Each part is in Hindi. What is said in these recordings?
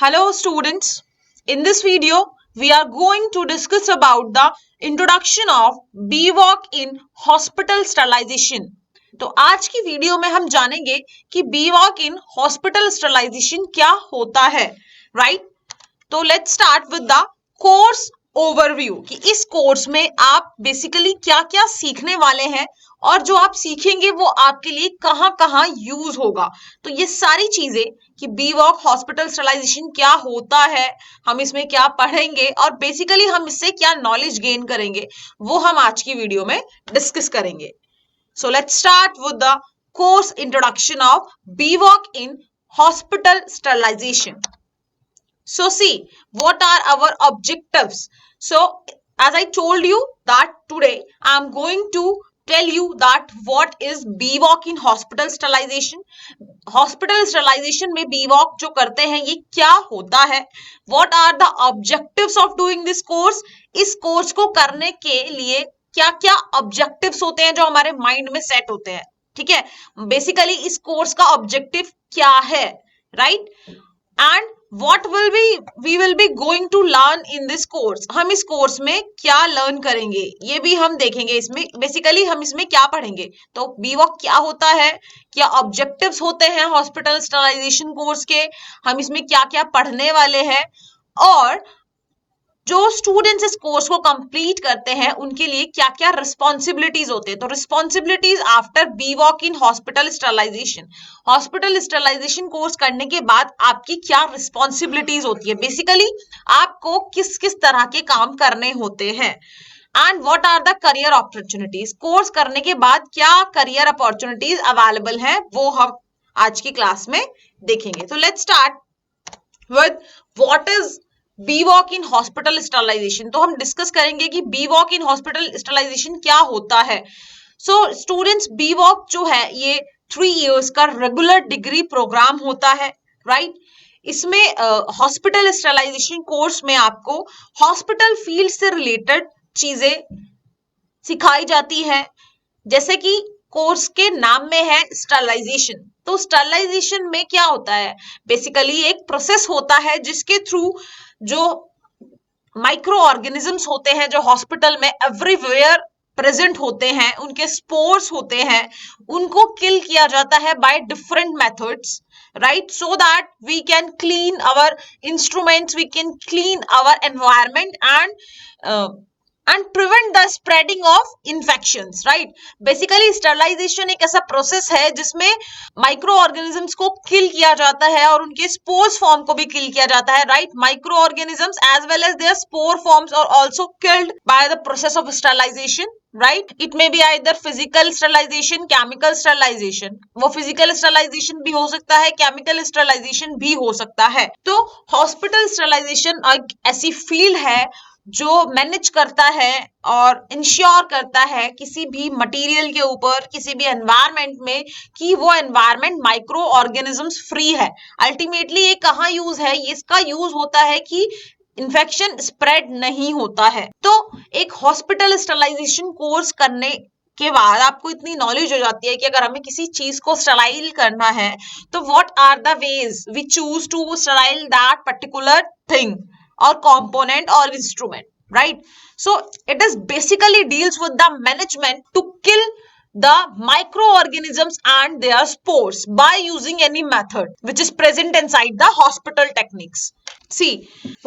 Hello students, in this video we are going to discuss about the introduction of BVOC in hospital sterilization. तो आज की वीडियो में हम जानेंगे कि BVOC in hospital sterilization क्या होता है, right? तो let's start with the course overview कि इस कोर्स में आप बेसिकली क्या क्या सीखने वाले हैं और जो आप सीखेंगे वो आपके लिए कहाँ कहाँ यूज होगा। तो ये सारी चीजें कि बीवॉक हॉस्पिटल स्टरलाइजेशन क्या होता है, हम इसमें क्या पढ़ेंगे और बेसिकली हम इससे क्या नॉलेज गेन करेंगे वो हम आज की वीडियो में डिस्कस करेंगे। So let's start with the course introduction of BVoc in hospital sterilization. So see, what are our objectives? So as I told you that today I am going to tell you that what is BVOC in hospital sterilization. Hospital sterilization में BVOC जो करते हैं ये क्या होता है? What are the objectives of doing this course? इस कोर्स को करने के लिए क्या क्या ऑब्जेक्टिव्स होते हैं जो हमारे माइंड में सेट होते हैं, ठीक है? बेसिकली इस कोर्स का ऑब्जेक्टिव क्या है, right? And what we will be going to learn in this course. हम इस कोर्स में क्या लर्न करेंगे ये भी हम देखेंगे. इसमें बेसिकली हम इसमें क्या पढ़ेंगे, तो बीवॉक क्या होता है, क्या ऑब्जेक्टिव्स होते हैं हॉस्पिटल स्टरलाइजेशन कोर्स के, हम इसमें क्या क्या पढ़ने वाले हैं और जो स्टूडेंट्स इस कोर्स को कंप्लीट करते हैं उनके लिए क्या क्या रिस्पॉन्सिबिलिटीज होते हैं. तो responsibilities after BVoc in hospital sterilization. Hospital sterilization course करने के बाद आपकी क्या रिस्पॉन्सिबिलिटीज होती है, बेसिकली आपको किस किस तरह के काम करने होते हैं and what are the career opportunities. Course करने के बाद क्या करियर अपॉर्चुनिटीज अवेलेबल हैं वो हम आज की क्लास में देखेंगे. तो let's start with what is BVoc in hospital sterilization. तो हम डिस्कस करेंगे कि बीवॉक इन हॉस्पिटल स्टरलाइजेशन क्या होता है. सो स्टूडेंट्स, बीवॉक जो है ये 3 इयर्स का रेगुलर डिग्री प्रोग्राम होता है, राइट? इसमें हॉस्पिटल स्टरलाइजेशन कोर्स में आपको हॉस्पिटल फील्ड से रिलेटेड चीजें सिखाई जाती है, जैसे कि कोर्स के नाम में है स्टरलाइजेशन. तो स्टरलाइजेशन में क्या होता है, बेसिकली एक प्रोसेस होता है जिसके थ्रू जो माइक्रो ऑर्गेनिजम्स होते हैं जो हॉस्पिटल में एवरीवेयर प्रेजेंट होते हैं, उनके स्पोर्स होते हैं, उनको किल किया जाता है by different methods, right? So that we can clean our instruments, we can clean our environment and prevent the spreading of infections, right? Basically sterilization एक ऐसा प्रोसेस है जिसमें माइक्रो ऑर्गेनिजम्स को किल किया जाता है और उनके स्पोर्स फॉर्म को भी किल किया जाता है, right? Micro organisms as well as their spore forms are also killed by the process of sterilization, right? It may be either physical sterilization, chemical sterilization. वो फिजिकल स्टरलाइजेशन भी हो सकता है, केमिकल स्टरलाइजेशन भी हो सकता है. तो हॉस्पिटल स्टरलाइजेशन एक ऐसी फील्ड है जो मैनेज करता है और इंश्योर करता है किसी भी मटेरियल के ऊपर, किसी भी एनवायरनमेंट में कि वो एनवायरनमेंट माइक्रो ऑर्गेनिजम्स फ्री है. अल्टीमेटली ये कहाँ यूज है, इसका यूज होता है कि इन्फेक्शन स्प्रेड नहीं होता है. तो एक हॉस्पिटल स्टरलाइजेशन कोर्स करने के बाद आपको इतनी नॉलेज हो जाती है कि अगर हमें किसी चीज को स्टराइल करना है तो what are the ways we choose to sterile that particular thing or component or instrument, right? So it is basically deals with the management to kill the microorganisms and their spores by using any method which is present inside the hospital techniques. See,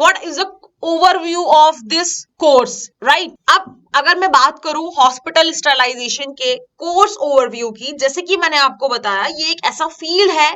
what is the overview of this course, right? अब अगर मैं बात करूं हॉस्पिटल स्टरलाइजेशन के कोर्स ओवरव्यू की, जैसे कि मैंने आपको बताया ये एक ऐसा फील्ड है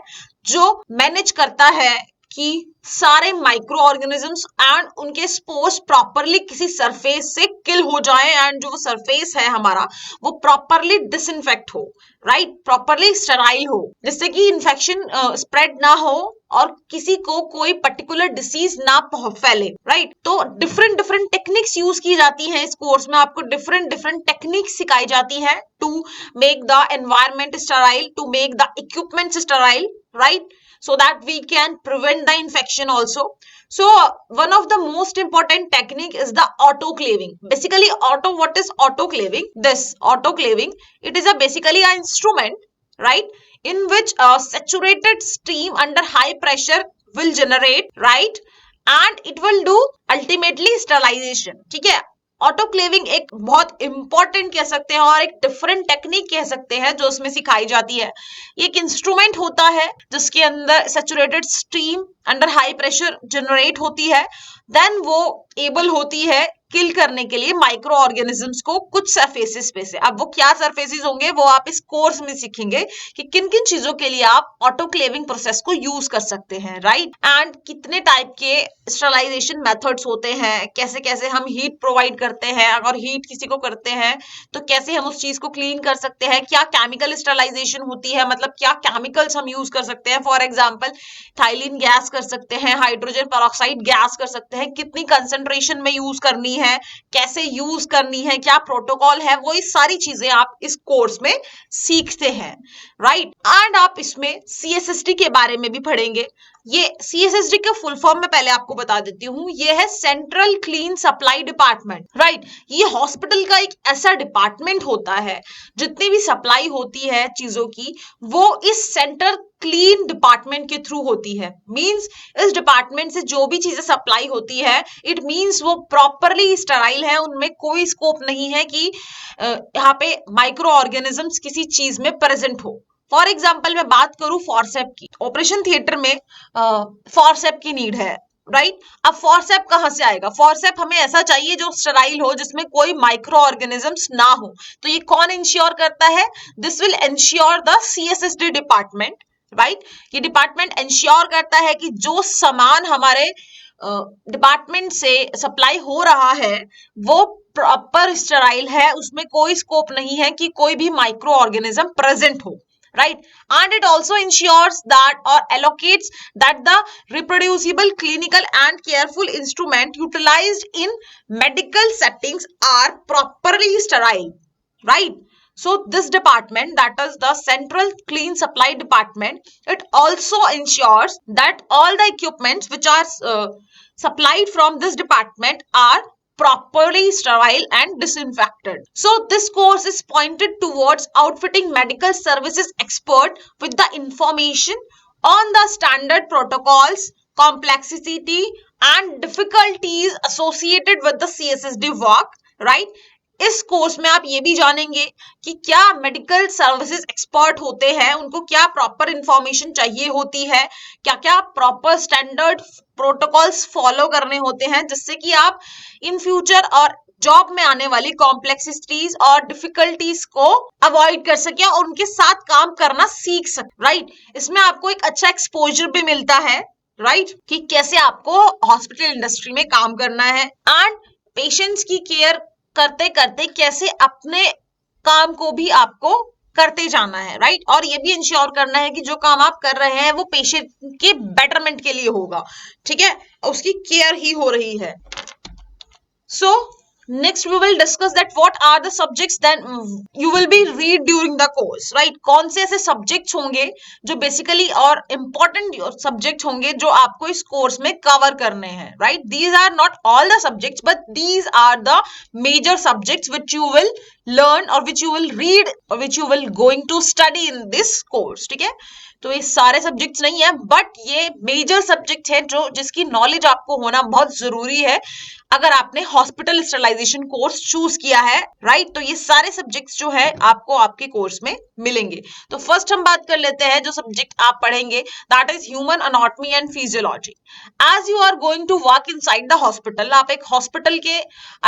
जो मैनेज करता है कि सारे माइक्रो ऑर्गेनिजम्स एंड उनके स्पोर्स प्रॉपरली किसी सरफेस से किल हो जाए एंड जो सरफेस है हमारा वो प्रॉपरली डिसइंफेक्ट हो, राइट? प्रॉपरली स्टराइल हो, जिससे कि इंफेक्शन स्प्रेड ना हो और किसी को कोई पर्टिकुलर डिसीज ना फैले, राइट? तो डिफरेंट डिफरेंट टेक्निक्स यूज की जाती हैं इस कोर्स में. आपको डिफरेंट डिफरेंट टेक्निक्स सिखाई जाती है to make the environment sterile, to make the equipment sterile, right? So that we can prevent the infection also. So one of the most important technique is the autoclaving. Basically what is autoclaving? This autoclaving, it is basically an instrument, right, in which a saturated steam under high pressure will generate, right? And it will do ultimately sterilization. ठीक है, ऑटोक्लेविंग एक बहुत इंपॉर्टेंट कह सकते हैं और एक डिफरेंट टेक्निक कह सकते हैं जो उसमें सिखाई जाती है। ये एक इंस्ट्रूमेंट होता है जिसके अंदर saturated steam under high pressure generate होती है, देन वो एबल होती है किल करने के लिए माइक्रो ऑर्गेनिजम्स को कुछ सरफेसेस पे से। अब वो क्या सरफेसेस होंगे वो आप इस कोर्स में सीखेंगे कि किन किन चीजों के लिए आप ऑटोक्लेविंग प्रोसेस को यूज कर सकते हैं, राइट? एंड कितने टाइप के स्टरलाइजेशन मेथड्स होते हैं, कैसे कैसे हम हीट प्रोवाइड करते हैं, अगर हीट किसी को करते हैं तो कैसे हम उस चीज को क्लीन कर सकते हैं, क्या केमिकल स्टरलाइजेशन होती है, मतलब क्या केमिकल्स हम यूज कर सकते हैं। फॉर एग्जाम्पल थाइलिन गैस कर सकते हैं, हाइड्रोजन पेरोक्साइड गैस कर सकते हैं, कितनी कंसेंट्रेशन में यूज करनी है, कैसे यूज करनी है, क्या प्रोटोकॉल है, वो सारी चीजें आप इस कोर्स में सीखते हैं, राइट? एंड आप इसमें सीएसएसडी के बारे में भी पढ़ेंगे। ये सीएसएसडी के फुल फॉर्म में पहले आपको बता देती हूँ, ये है central clean supply department, right? ये हॉस्पिटल का एक ऐसा डिपार्टमेंट होता है, जितनी भी सप्लाई होती है चीजों की वो इस सेंट्रल क्लीन डिपार्टमेंट के थ्रू होती है। मींस इस डिपार्टमेंट से जो भी चीजें सप्लाई होती है, इट मींस वो प्रॉपरली स्टराइल है, उनमें कोई स्कोप नहीं है कि यहाँ पे माइक्रो ऑर्गेनिजम्स किसी चीज में प्रेजेंट हो। फॉर एग्जाम्पल मैं बात करूं फॉरसेप की, ऑपरेशन थिएटर में फॉरसेप की नीड है, राइट? अब फॉरसेप कहां से आएगा? फॉरसेप हमें ऐसा चाहिए जो स्टराइल हो, जिसमें कोई माइक्रो ऑर्गेनिजम्स ना हो। तो ये कौन इंश्योर करता है? This will ensure the CSSD department, right? ये डिपार्टमेंट इंश्योर करता है कि जो सामान हमारे डिपार्टमेंट से सप्लाई हो रहा है वो प्रॉपर स्टराइल है, उसमें कोई स्कोप नहीं है कि कोई भी माइक्रो ऑर्गेनिज्म प्रेजेंट हो, right? And it also ensures that or allocates that the reproducible, clinical and careful instrument utilized in medical settings are properly sterile, right? So this department, that is the Central Clean Supply Department, it also ensures that all the equipments which are supplied from this department are properly sterile and disinfected. So this course is pointed towards outfitting medical services expert with the information on the standard protocols, complexity and difficulties associated with the CSSD work, right? इस कोर्स में आप ये भी जानेंगे कि क्या मेडिकल सर्विसेज एक्सपर्ट होते हैं, उनको क्या प्रॉपर इंफॉर्मेशन चाहिए होती है, क्या क्या प्रॉपर स्टैंडर्ड प्रोटोकॉल्स फॉलो करने होते हैं, जिससे कि आप इन फ्यूचर और जॉब में आने वाली कॉम्प्लेक्सिटीज और डिफिकल्टीज को अवॉइड कर सके और उनके साथ काम करना सीख सके, राइट? इसमें आपको एक अच्छा एक्सपोजर भी मिलता है, राइट? कि कैसे आपको हॉस्पिटल इंडस्ट्री में काम करना है एंड पेशेंट्स की केयर करते करते कैसे अपने काम को भी आपको करते जाना है, राइट? और ये भी इंश्योर करना है कि जो काम आप कर रहे हैं वो पेशेंट के बेटरमेंट के लिए होगा, ठीक है? उसकी केयर ही हो रही है। So next we will discuss that what are the subjects that you will be read during the course, right? कौन से ऐसे subjects होंगे जो basically और important subjects होंगे जो आपको इस course में cover करने हैं, right? These are not all the subjects but these are the major subjects which you will learn or which you will read or which you will going to study in this course, ठीक है? तो ये सारे सब्जेक्ट्स नहीं है बट ये मेजर सब्जेक्ट है जो जिसकी नॉलेज आपको होना बहुत जरूरी है अगर आपने हॉस्पिटल स्टरलाइजेशन कोर्स चूज किया है, राइट? तो ये सारे सब्जेक्ट्स जो है आपको आपके कोर्स में मिलेंगे। तो फर्स्ट हम बात कर लेते हैं जो सब्जेक्ट आप पढ़ेंगे, that is human anatomy and physiology. As you are going to work inside the hospital, आप एक हॉस्पिटल के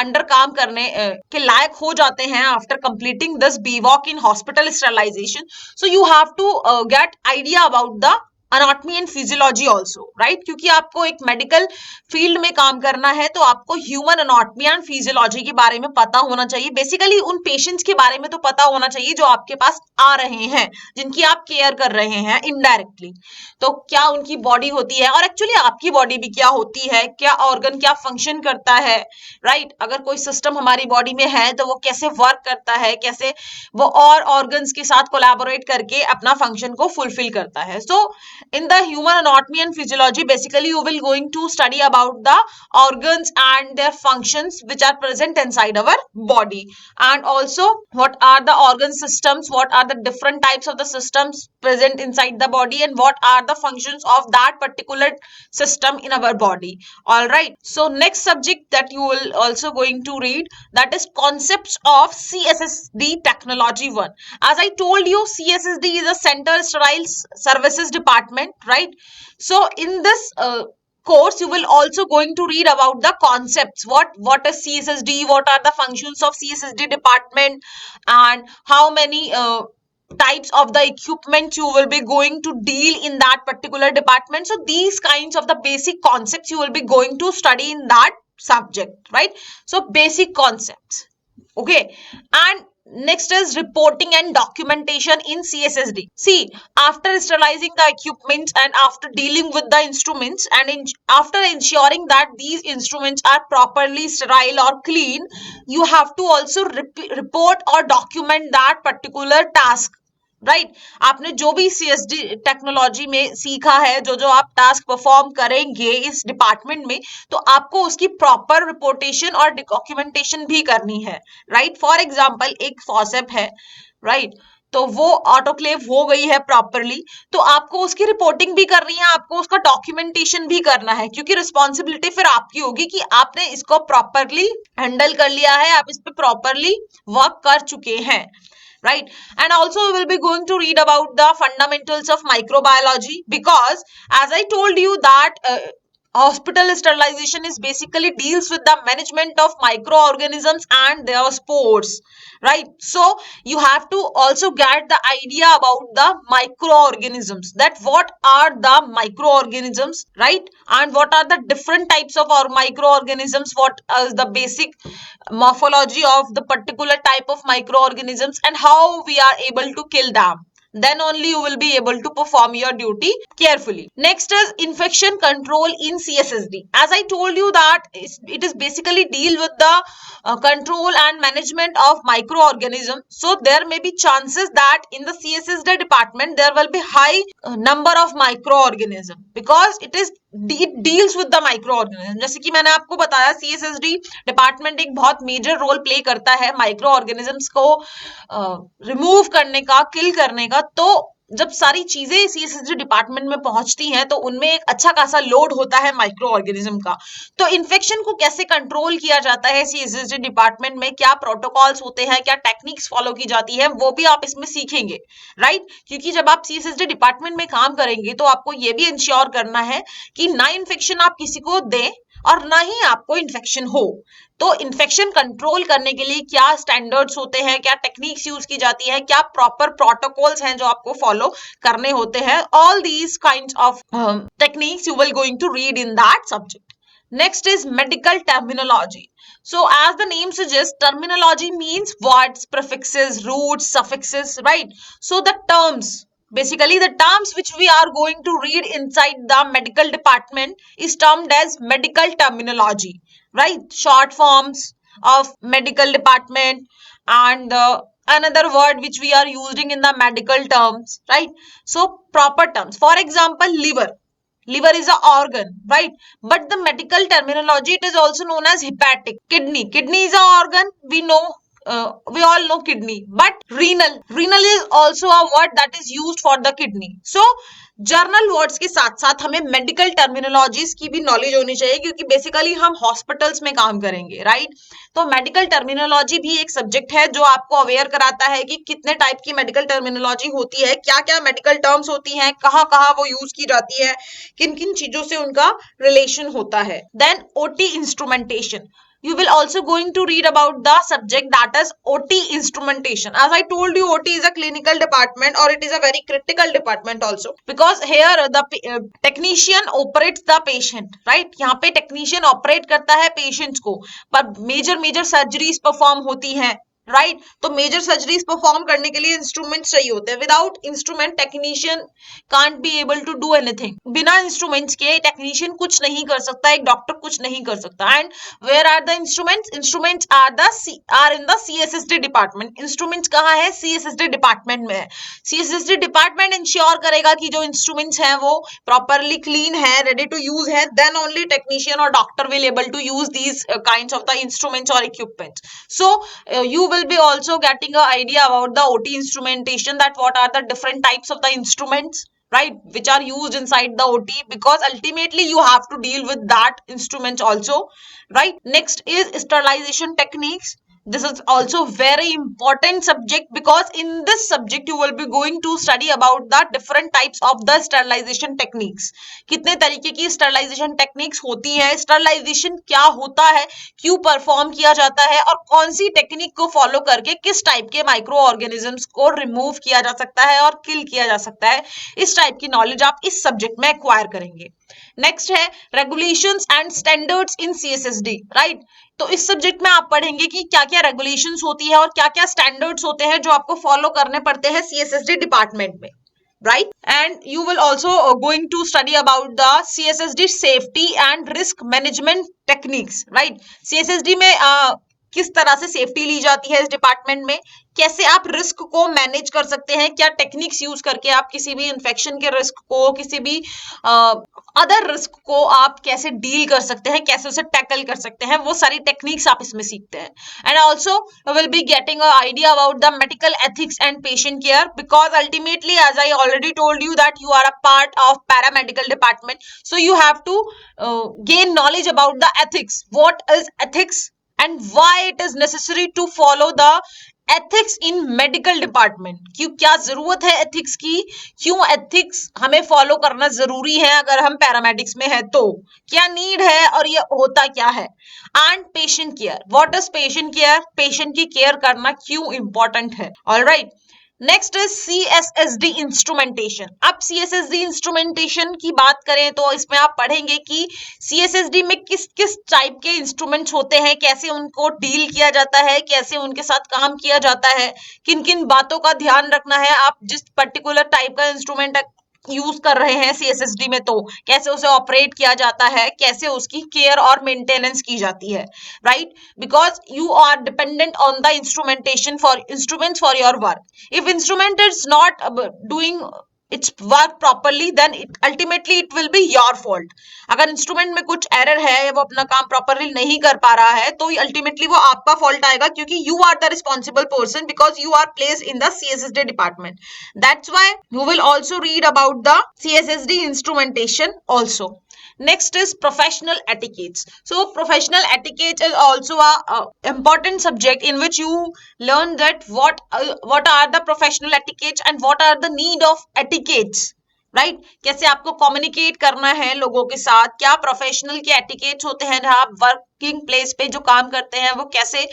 अंडर काम करने के लायक हो जाते हैं after completing this BVoc in hospital sterilization. So you have to get idea about the anatomy and physiology also, right? क्योंकि आपको एक मेडिकल फील्ड में काम करना है तो आपको ह्यूमन एनाटॉमी एंड फिजियोलॉजी के बारे में पता होना चाहिए। बेसिकली उन पेशेंट्स के बारे में तो पता होना चाहिए जो आपके पास आ रहे हैं, जिनकी आप केयर कर रहे हैं इनडायरेक्टली। तो क्या उनकी बॉडी होती है और एक्चुअली आपकी बॉडी भी क्या होती है, क्या ऑर्गन क्या फंक्शन करता है, राइट? अगर कोई सिस्टम हमारी बॉडी में है तो वो कैसे वर्क करता है, कैसे वो और ऑर्गन्स के साथ कोलैबोरेट करके अपना फंक्शन को फुलफिल करता है। सो In the human anatomy and physiology, basically you will going to study about the organs and their functions which are present inside our body, and also what are the organ systems, what are the different types of the systems present inside the body, and what are the functions of that particular system in our body. All right, so next subject that you will also going to read, that is concepts of CSSD technology 1. As I told you, CSSD is a Center Sterile Services Department, right? So in this course you will also going to read about the concepts, what is CSSD, what are the functions of CSSD department, and how many types of the equipment you will be going to deal in that particular department. So these kinds of the basic concepts you will be going to study in that subject, right? So basic concepts, okay. And next is reporting and documentation in CSSD. See, after sterilizing the equipment and after dealing with the instruments and after ensuring that these instruments are properly sterile or clean, you have to also report or document that particular task, right आपने जो भी सीएसडी टेक्नोलॉजी में सीखा है, जो जो आप टास्क परफॉर्म करेंगे इस डिपार्टमेंट में, तो आपको उसकी प्रॉपर रिपोर्टेशन और डॉक्यूमेंटेशन भी करनी है, राइट। फॉर एग्जांपल एक फॉसेप है, राइट, तो वो ऑटोक्लेव हो गई है प्रॉपरली, तो आपको उसकी रिपोर्टिंग भी करनी है, आपको उसका डॉक्यूमेंटेशन भी करना है, क्योंकि रिस्पॉन्सिबिलिटी फिर आपकी होगी कि आपने इसको प्रॉपरली हैंडल कर लिया है, आप इस पे प्रॉपरली वर्क कर चुके हैं, right? And also we will be going to read about the fundamentals of microbiology, because as I told you that hospital sterilization is basically deals with the management of microorganisms and their spores, right? So you have to also get the idea about the microorganisms, that what are the microorganisms, right? And what are the different types of our microorganisms, what is the basic morphology of the particular type of microorganisms, and how we are able to kill them. Then only you will be able to perform your duty carefully. Next is infection control in CSSD. As I told you that it is basically deal with the control and management of microorganisms. So there may be chances that in the CSSD department there will be high number of microorganisms, because it deals with the microorganism. जैसे कि मैंने आपको बताया CSSD डिपार्टमेंट एक बहुत मेजर रोल प्ले करता है माइक्रो ऑर्गेनिजम्स को रिमूव करने का, किल करने का। तो जब सारी चीजें सीएसएसडी डिपार्टमेंट में पहुंचती हैं तो उनमें एक अच्छा खासा लोड होता है माइक्रो ऑर्गेनिज्म का। तो इन्फेक्शन को कैसे कंट्रोल किया जाता है सीएसएसडी डिपार्टमेंट में, क्या प्रोटोकॉल्स होते हैं, क्या टेक्निक्स फॉलो की जाती है, वो भी आप इसमें सीखेंगे, राइट। क्योंकि जब आप सीएसएसडी डिपार्टमेंट में काम करेंगे तो आपको ये भी इंश्योर करना है कि ना इन्फेक्शन आप किसी को दें और ना ही आपको इन्फेक्शन हो। तो इन्फेक्शन कंट्रोल करने के लिए क्या स्टैंडर्ड्स होते हैं, क्या टेक्निक्स यूज की जाती है, क्या प्रॉपर प्रोटोकॉल्स हैं जो आपको फॉलो करने होते हैं, all these kinds of techniques you will going to read in that subject. Next is medical terminology. So as the name suggests, terminology means words, prefixes, roots, suffixes, right? So the terms, basically the terms which we are going to read inside the medical department is termed as medical terminology, right? Short forms of medical department, and another word which we are using in the medical terms, right? So proper terms, for example, liver is an organ, right? But the medical terminology, it is also known as hepatic. Kidney is an organ, we all know kidney. But renal is also a word that is used for the kidney. So journal words के साथ साथ हमें मेडिकल टर्मिनोलॉजीज की भी नॉलेज होनी चाहिए, क्योंकि बेसिकली हम हॉस्पिटल्स में काम करेंगे, राइट। तो मेडिकल टर्मिनोलॉजी भी एक सब्जेक्ट है जो आपको अवेयर कराता है कि कितने टाइप की मेडिकल टर्मिनोलॉजी होती है, क्या क्या मेडिकल टर्म्स होती हैं, कहाँ कहाँ वो यूज की जाती है, किन किन चीजों से उनका रिलेशन होता है। Then OT instrumentation, you will also going to read about the subject that is OT instrumentation. As I told you, OT is a clinical department, or it is a very critical department also, because here the technician operates the patient, right? यहाँ पे technician operate करता है patients को, पर major surgeries perform होती हैं, राइट तो मेजर सर्जरीज परफॉर्म करने के लिए इंस्ट्रूमेंट चाहिए होते हैं. Without instrument technician can't be able to do anything. बिना इंस्ट्रूमेंट्स के टेक्नीशियन कुछ नहीं कर सकता, एक डॉक्टर कुछ नहीं कर सकता. And where are the instruments? Instruments are in the CSSD department. Instruments कहाँ है? सीएसएसडी डिपार्टमेंट में है. सीएसएसडी डिपार्टमेंट इंश्योर करेगा कि जो इंस्ट्रूमेंट्स हैं वो प्रॉपरली क्लीन है, रेडी टू यूज है. देन ओनली टेक्नीशियन और doctor will able to use these kinds of the instruments or equipment. So you will be also getting an idea about the OT instrumentation, that what are the different types of the instruments, right, which are used inside the OT, because ultimately you have to deal with that instruments also, right. Next is sterilization techniques. This is also very important subject, because in this subject you will be going to study about the different types of the sterilization techniques. कितने तरीके की sterilization techniques होती हैं, sterilization क्या होता है, क्यों परफॉर्म किया जाता है, और कौन सी टेक्निक को फॉलो करके किस टाइप के माइक्रो ऑर्गेनिजम्स को रिमूव किया जा सकता है और किल किया जा सकता है. इस टाइप की नॉलेज आप इस सब्जेक्ट में एक्वायर करेंगे. नेक्स्ट है regulations and standards in CSSD, right. तो इस सब्जेक्ट में आप पढ़ेंगे कि क्या क्या रेगुलेशंस होती है और क्या क्या स्टैंडर्ड्स होते हैं जो आपको फॉलो करने पड़ते हैं सीएसएसडी डिपार्टमेंट में, right. And you will also going to study about the CSSD safety and risk management techniques, right. CSSD में किस तरह से सेफ्टी ली जाती है इस डिपार्टमेंट में, कैसे आप रिस्क को मैनेज कर सकते हैं, क्या टेक्निक्स यूज करके आप किसी भी इन्फेक्शन के रिस्क को, किसी भी अदर रिस्क को आप कैसे डील कर सकते हैं, कैसे उसे टैकल कर सकते हैं, वो सारी टेक्निक्स आप इसमें सीखते हैं. And also will be getting a idea about the medical ethics and patient care, because ultimately as I already told you that you are a part of paramedical department, so you have to gain knowledge about the ethics. What is ethics and why it is necessary to follow the ethics in medical department. क्यों, क्या जरूरत है एथिक्स की, क्यों एथिक्स हमें फॉलो करना जरूरी है अगर हम पैरामेडिक्स में है तो, क्या नीड है और ये होता क्या है. And patient care, what is patient care, patient की केयर करना क्यों इंपॉर्टेंट है. Alright. Next is CSSD instrumentation. अब सीएसएसडी इंस्ट्रूमेंटेशन की बात करें तो इसमें आप पढ़ेंगे कि सीएसएसडी में किस किस टाइप के इंस्ट्रूमेंट्स होते हैं, कैसे उनको डील किया जाता है, कैसे उनके साथ काम किया जाता है, किन किन बातों का ध्यान रखना है. आप जिस पर्टिकुलर टाइप का इंस्ट्रूमेंट यूज कर रहे हैं सीएसएसडी में तो कैसे उसे ऑपरेट किया जाता है, कैसे उसकी केयर और मेंटेनेंस की जाती है, right. Because you are dependent on the instrumentation for instruments for your work. If instrument is not doing its work properly then it ultimately it will be your fault. अगर इंस्ट्रूमेंट में कुछ एरर है या वो अपना काम प्रॉपरली नहीं कर पा रहा है तो अल्टीमेटली वो आपका फॉल्ट आएगा, क्योंकि you are the responsible person, because you are placed in the CSSD department. That's why you will also read about the CSSD instrumentation also. Next is professional etiquettes. So professional etiquette is also a important subject in which you learn that what are the professional etiquettes and what are the need of etiquettes, right. कैसे आपको कम्युनिकेट करना है लोगों के साथ, क्या प्रोफेशनल के एटिकेट्स होते हैं जहां आप वर्किंग प्लेस पे जो काम करते हैं वो कैसे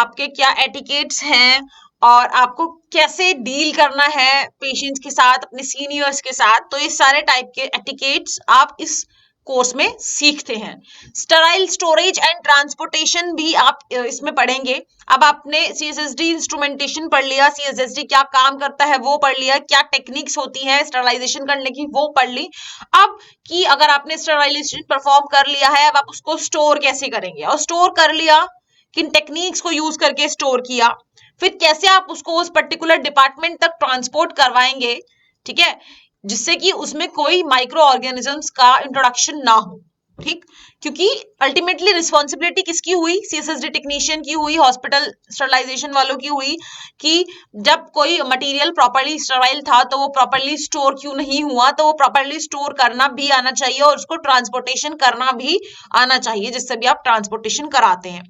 आपके क्या एटिकेट्स हैं, और आपको कैसे डील करना है पेशेंट्स के साथ, अपने सीनियर्स के साथ. तो ये सारे टाइप के एटिकेट्स आप इस कोर्स में सीखते हैं. स्टराइल स्टोरेज एंड ट्रांसपोर्टेशन भी आप इसमें पढ़ेंगे. अब आपने सीएसएसडी इंस्ट्रूमेंटेशन पढ़ लिया, सीएसएसडी क्या काम करता है वो पढ़ लिया, क्या टेक्निक्स होती हैं स्टरलाइजेशन करने की वो पढ़ ली. अब कि अगर आपने स्टरलाइजेशन परफॉर्म कर लिया है, अब आप उसको स्टोर कैसे करेंगे, और स्टोर कर लिया किन टेक्निक्स को यूज करके स्टोर किया, फिर कैसे आप उसको उस पर्टिकुलर डिपार्टमेंट तक ट्रांसपोर्ट करवाएंगे, ठीक है, जिससे कि उसमें कोई माइक्रो ऑर्गेनिजम्स का इंट्रोडक्शन ना हो. ठीक, क्योंकि अल्टीमेटली रिस्पॉन्सिबिलिटी किसकी हुई, सीएसएसडी टेक्नीशियन की हुई, हॉस्पिटल स्टरलाइजेशन वालों की हुई, कि जब कोई मटेरियल प्रॉपर्ली स्टराइल था तो वो प्रॉपर्ली स्टोर क्यों नहीं हुआ, तो वो प्रॉपर्ली स्टोर करना भी आना चाहिए और उसको ट्रांसपोर्टेशन करना भी आना चाहिए, जिससे भी आप ट्रांसपोर्टेशन कराते हैं.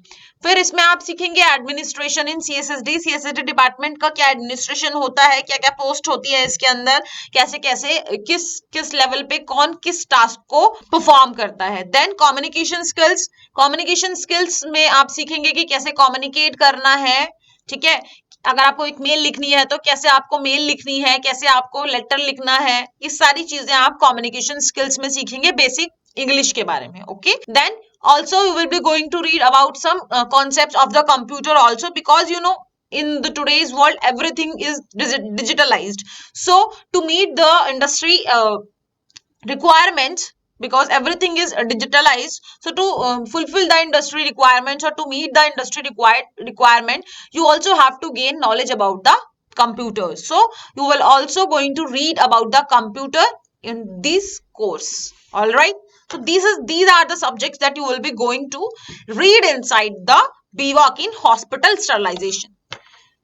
फिर इसमें आप सीखेंगे administration in CSSD. CSSD department का क्या एडमिनिस्ट्रेशन होता है, क्या क्या पोस्ट होती है इसके अंदर, कैसे कैसे किस किस लेवल पे कौन किस टास्क को परफॉर्म करता है. Then communication skills. Communication skills में आप सीखेंगे कि कैसे कम्युनिकेट करना है, ठीक है. अगर आपको एक मेल लिखनी है तो कैसे आपको मेल लिखनी है, कैसे आपको लेटर लिखना है, ये सारी चीजें आप कम्युनिकेशन स्किल्स में सीखेंगे, बेसिक इंग्लिश के बारे में. Okay. Then also you will be going to read about some concepts of the computer also, because you know in the today's world everything is digitalized. So to meet the industry requirements, because everything is digitalized, so to fulfill the industry requirements or to meet the industry requirement, you also have to gain knowledge about the computers. So you will also going to read about the computer in this course. All right, so these are the subjects that you will be going to read inside the BVOC in hospital sterilization.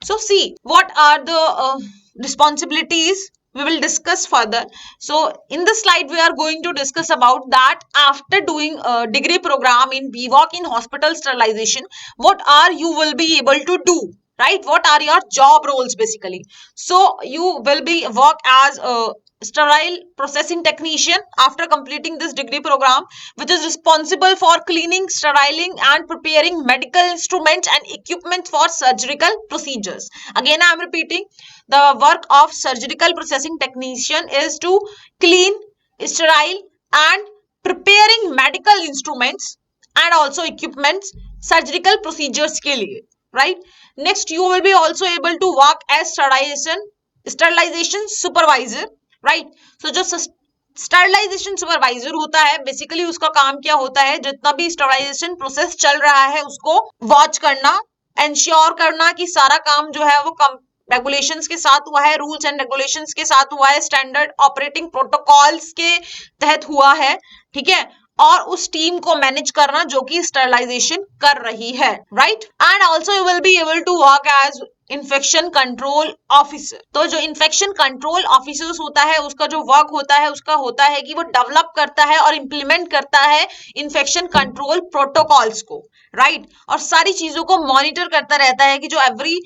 So see, what are the responsibilities we will discuss further. So in this slide, we are going to discuss about that after doing a degree program in BVOC in hospital sterilization, what are you will be able to do, right? What are your job roles basically? So you will be work as a sterile processing technician after completing this degree program, which is responsible for cleaning, steriling and preparing medical instruments and equipment for surgical procedures. Again, I am repeating, the work of surgical processing technician is to clean, sterile and preparing medical instruments and also equipments surgical procedures के लिए, right? Next, you will be also able to work as sterilization supervisor, right. So जो स्टरलाइजेशन सुपरवाइजर होता है, बेसिकली उसका काम क्या होता है, जितना भी स्टरलाइजेशन प्रोसेस चल रहा है उसको वॉच करना, एंश्योर करना कि सारा काम जो है वो रेगुलेशंस के साथ हुआ है, रूल्स एंड रेगुलेशंस के साथ हुआ है, स्टैंडर्ड ऑपरेटिंग प्रोटोकॉल्स के तहत हुआ है, ठीक है, और उस टीम को मैनेज करना जो कि स्टरलाइजेशन कर रही है, right. And also you will be able to work as infection control officer. तो जो इन्फेक्शन कंट्रोल ऑफिसर्स होता है उसका जो वर्क होता है उसका होता है कि वो डेवलप करता है और इम्प्लीमेंट करता है इन्फेक्शन कंट्रोल प्रोटोकॉल्स को, राइट. और सारी चीजों को मॉनिटर करता रहता है कि जो एवरी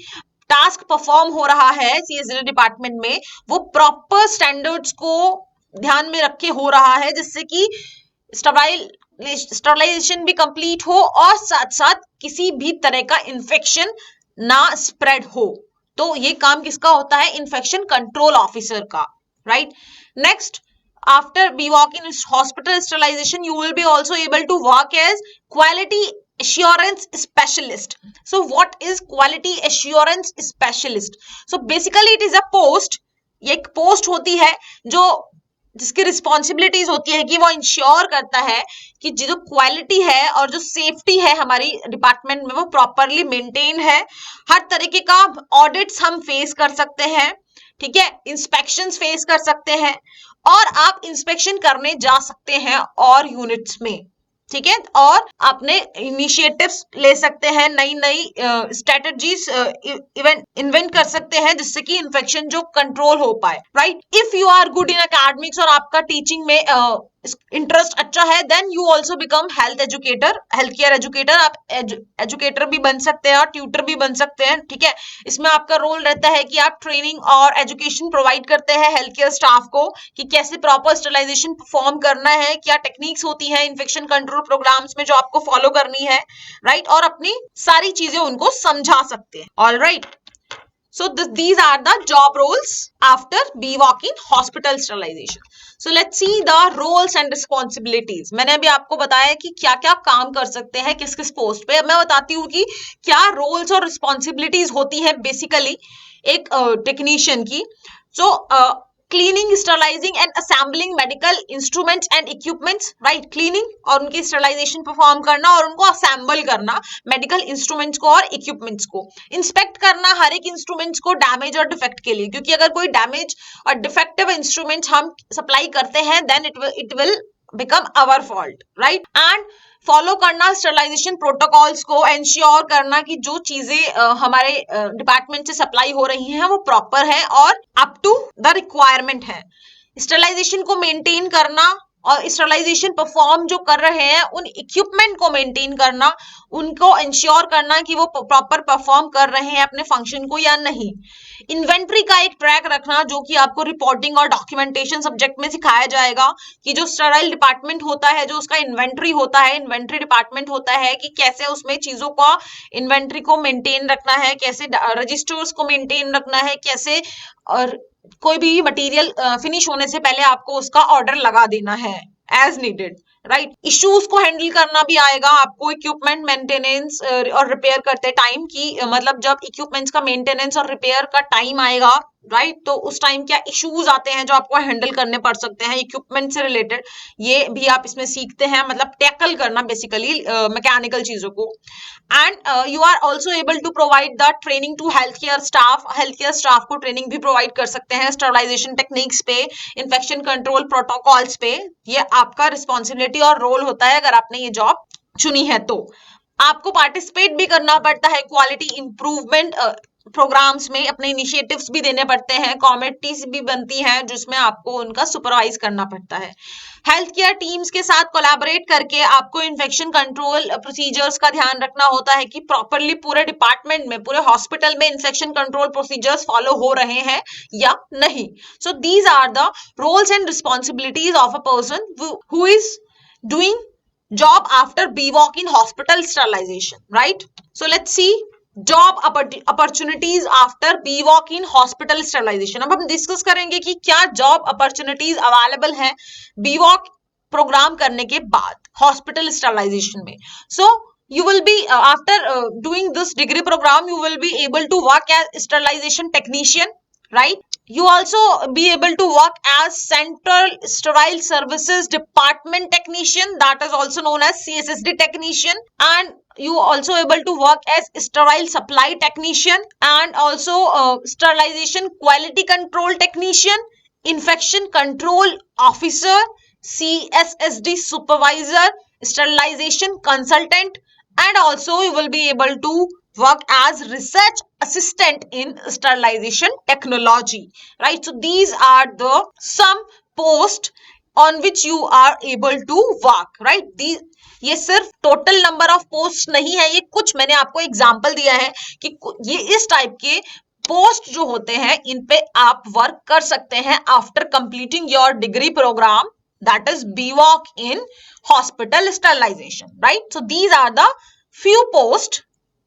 टास्क परफॉर्म हो रहा है सीएसडी डिपार्टमेंट में वो प्रॉपर स्टैंडर्ड्स को ध्यान में रखे हो रहा है, जिससे कि स्टरलाइजेशन भी कंप्लीट हो और साथ साथ किसी भी तरह का इन्फेक्शन ना स्प्रेड हो. तो ये काम किसका होता है, इन्फेक्शन कंट्रोल ऑफिसर का, right. Next, after BVOC in hospital sterilization you will be also able to work as quality assurance specialist. So what is quality assurance specialist? So basically it is a post, ये एक पोस्ट होती है जो जिसकी रिस्पॉन्सिबिलिटीज होती है कि वो इंश्योर करता है कि जो क्वालिटी है और जो सेफ्टी है हमारी डिपार्टमेंट में वो प्रॉपरली मेंटेन है. हर तरीके का ऑडिट्स हम फेस कर सकते हैं, ठीक है, इंस्पेक्शंस फेस कर सकते हैं और आप इंस्पेक्शन करने जा सकते हैं और यूनिट्स में, ठीक है, और अपने इनिशिएटिव्स ले सकते हैं, नई नई स्ट्रेटजीज इन्वेंट कर सकते हैं जिससे कि इन्फेक्शन जो कंट्रोल हो पाए, right. If you are good in academics और आपका टीचिंग में इंटरेस्ट अच्छा है, then you also become health educator, health care educator. आप एजुकेटर भी बन सकते हैं और ट्यूटर भी बन सकते हैं, ठीक है. इसमें आपका रोल रहता है कि आप ट्रेनिंग और एजुकेशन प्रोवाइड करते हैं हेल्थ केयर स्टाफ को कि कैसे प्रॉपर स्टरलाइजेशन परफॉर्म करना है, क्या टेक्निक्स होती हैं इन्फेक्शन कंट्रोल प्रोग्राम्स में जो आपको फॉलो करनी है, राइट, और अपनी सारी चीजें उनको समझा सकते हैं. All right. So these are the job roles after BVOC in hospital sterilization. So let's see the roles and responsibilities. मैंने अभी आपको बताया कि क्या क्या काम कर सकते हैं किस किस पोस्ट पे. अब मैं बताती हूँ कि क्या रोल्स और रिस्पॉन्सिबिलिटीज होती है बेसिकली एक टेक्नीशियन की. So cleaning, sterilising and assembling medical instruments and equipments, right. Cleaning और उनकी स्टरलाइजेशन परफॉर्म करना और उनको असेंबल करना मेडिकल इंस्ट्रूमेंट्स को और इक्विपमेंट्स को. इंस्पेक्ट करना हर एक इंस्ट्रूमेंट्स को डैमेज और डिफेक्ट के लिए, क्योंकि अगर कोई डैमेज और डिफेक्टिव इंस्ट्रूमेंट्स हम सप्लाई करते हैं then it will become our fault, right. And follow करना स्टरलाइजेशन प्रोटोकॉल्स को, एंश्योर करना कि जो चीजें हमारे डिपार्टमेंट से सप्लाई हो रही हैं वो प्रॉपर है और अप टू द रिक्वायरमेंट है. स्टरलाइजेशन को मेंटेन करना और स्टरलाइजेशन परफॉर्म जो कर रहे हैं उन इक्विपमेंट को मेंटेन करना, उनको इंश्योर करना कि वो प्रॉपर परफॉर्म कर रहे हैं अपने फंक्शन को या नहीं. इन्वेंट्री का एक ट्रैक रखना जो कि आपको रिपोर्टिंग और डॉक्यूमेंटेशन सब्जेक्ट में सिखाया जाएगा कि जो स्टराइल डिपार्टमेंट होता है, जो उसका इन्वेंट्री होता है, इन्वेंट्री डिपार्टमेंट होता है कि कैसे उसमें चीजों का इन्वेंट्री को मेंटेन रखना है, कैसे रजिस्टर्स को मेंटेन रखना है, कैसे और कोई भी मटेरियल फिनिश होने से पहले आपको उसका ऑर्डर लगा देना है, एज नीडेड, राइट। इश्यूज को हैंडल करना भी आएगा आपको इक्विपमेंट मेंटेनेंस और रिपेयर करते टाइम की, मतलब जब इक्विपमेंट्स का मेंटेनेंस और रिपेयर का टाइम आएगा, राइट, तो उस टाइम क्या इश्यूज आते हैं जो आपको हैंडल करने पड़ सकते हैं इक्विपमेंट से रिलेटेड, ये भी आप इसमें सीखते हैं, मतलब टैकल करना बेसिकली मैकेनिकल चीजों को। And you are also able to provide the training to health care staff को ट्रेनिंग भी प्रोवाइड कर सकते हैं स्टरलाइजेशन टेक्निक्स पे, इन्फेक्शन कंट्रोल प्रोटोकॉल्स पे। ये आपका रिस्पॉन्सिबिलिटी और रोल होता है अगर आपने ये जॉब चुनी है तो। आपको पार्टिसिपेट भी करना पड़ता है क्वालिटी इंप्रूवमेंट प्रोग्राम्स में, अपने इनिशिएटिव्स भी देने पड़ते हैं, कमिटीज भी बनती हैं जिसमें आपको उनका सुपरवाइज करना पड़ता है। हेल्थ केयर टीम्स के साथ कोलैबोरेट करके आपको इन्फेक्शन कंट्रोल प्रोसीजर्स का ध्यान रखना होता है कि प्रॉपरली पूरे डिपार्टमेंट में, पूरे हॉस्पिटल में इन्फेक्शन कंट्रोल प्रोसीजर्स फॉलो हो रहे हैं या नहीं। So these are the roles and responsibilities of a person who is doing job after BVOC in hospital sterilization, right? So let's see job opportunities after BVOC in hospital sterilization. अब हम डिस्कस करेंगे कि क्या जॉब अपॉर्चुनिटीज अवेलेबल है BVOC प्रोग्राम करने के बाद हॉस्पिटल स्टरलाइजेशन में। सो you will be after doing this degree program you will be able to work as sterilization technician, right? You also be able to work as Central Sterile Services Department Technician, that is also known as CSSD Technician, and you also able to work as Sterile Supply Technician and also Sterilization Quality Control Technician, Infection Control Officer, CSSD Supervisor, Sterilization Consultant, and also you will be able to work as research assistant in sterilization technology, right? So these are the some post on which you are able to work, right? These ये सिर्फ टोटल नंबर ऑफ पोस्ट नहीं है, ये कुछ मैंने आपको एग्जांपल दिया है कि ये इस टाइप के पोस्ट जो होते हैं इन पे आप वर्क कर सकते हैं after completing your degree programme, that is BVOC in hospital sterilization, right? So these are the few post,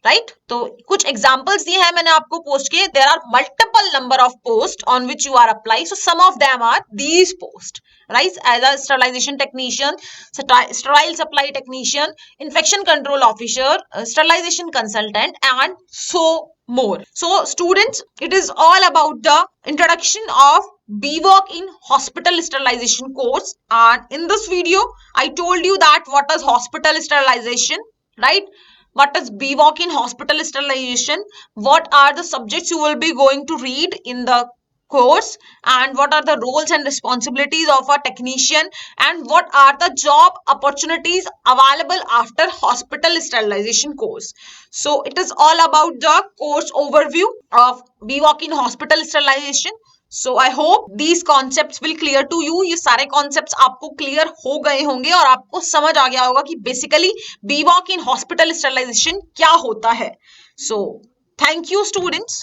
right? तो कुछ examples दिए हैं मैंने आपको post के, there are multiple number of post on which you are apply, so some of them are these post, right? As a sterilization technician, sterile supply technician, infection control officer, sterilization consultant, and so more. So students, it is all about the introduction of BVOC in hospital sterilization course, and in this video I told you that what is hospital sterilization, right? What is BVOC in hospital sterilization, what are the subjects you will be going to read in the course, and what are the roles and responsibilities of a technician, and what are the job opportunities available after hospital sterilization course. So it is all about the course overview of BVOC in hospital sterilization. So I hope these concepts will clear to you. ये सारे concepts आपको clear हो गए होंगे और आपको समझ आ गया होगा कि basically BVOC in hospital sterilization क्या होता है. So thank you students.